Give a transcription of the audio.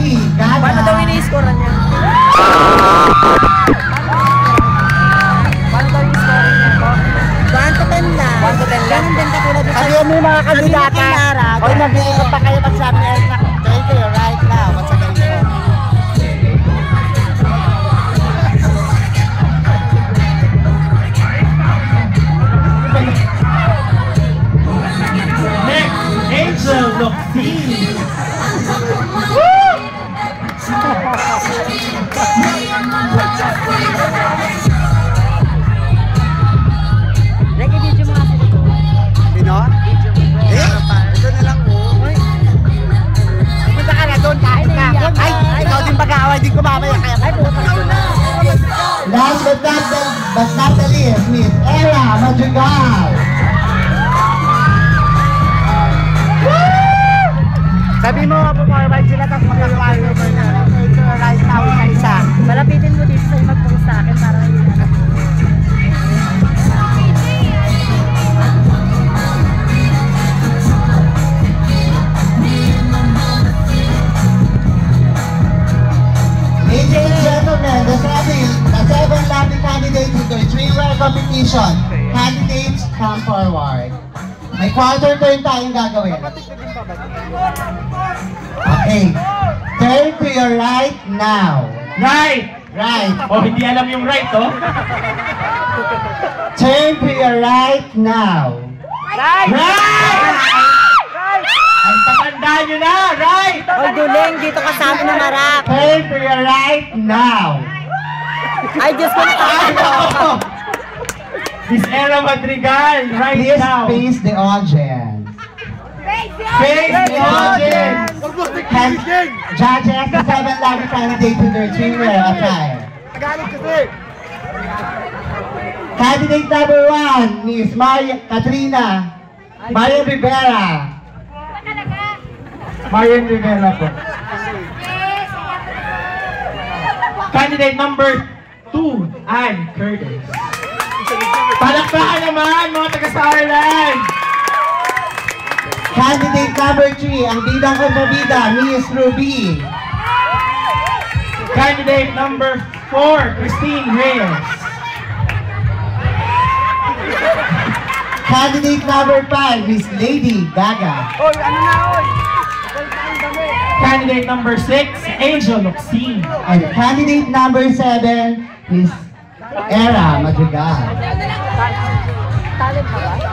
Lady Gaga. Paano daw ini-score niya? Paano daw ini-score niya? 1 to 10 lang. 1 to 10 lang. Ganun din katulad dito. Sabi mo yung mga kandidata. O nag-iikot pa kayo pag sabi niya, thank you right now. What's the game? Angel Locsin. Nag-video mo kasi dito. Sino? Ito na lang mo. Punta ka na doon kahit na. Ay, ikaw din pag-aaway din ko mamaya. Kaya last but not the least, Miss Ella Madrigal. Sabi mo, pumarwag sila, tapos magkakawayo mo na. Ito, right now, isa. Malapitin mo dito sa'yo mag-post sa akin para hindi na. Ladies and gentlemen, the seven lucky candidates in the three-way competition. Candidates, come forward. May quarter turn tayong gagawin. Okay. Turn to your right now. Right! Right. Oh, hindi alam yung right, oh. Turn to your right now. Right! Right! Ang tatandaan nyo na! Right! Oy, Duling, dito ka sa amin ng harap. Turn to your right now. Ay, Diyos ko na. Miss Ella Madrigal, right Please now. face the audience. Face the audience! Judges, the seven lucky candidates in their three-way attire. Candidate number 1, Miss Katrina Marian Rivera. Marian Rivera po. Candidate number 2, Ann Curtis. Palakpakan naman mga taga-Starland! Candidate number 3, ang bidang kontrabida, Miss Ruby. Candidate number 4, Christine Reyes. Candidate number 5, Miss Lady Gaga. Oy, ano na, oy? Candidate number 6, Angel Locsin. And candidate number 7, Miss Ella Madrigal. Talent ba?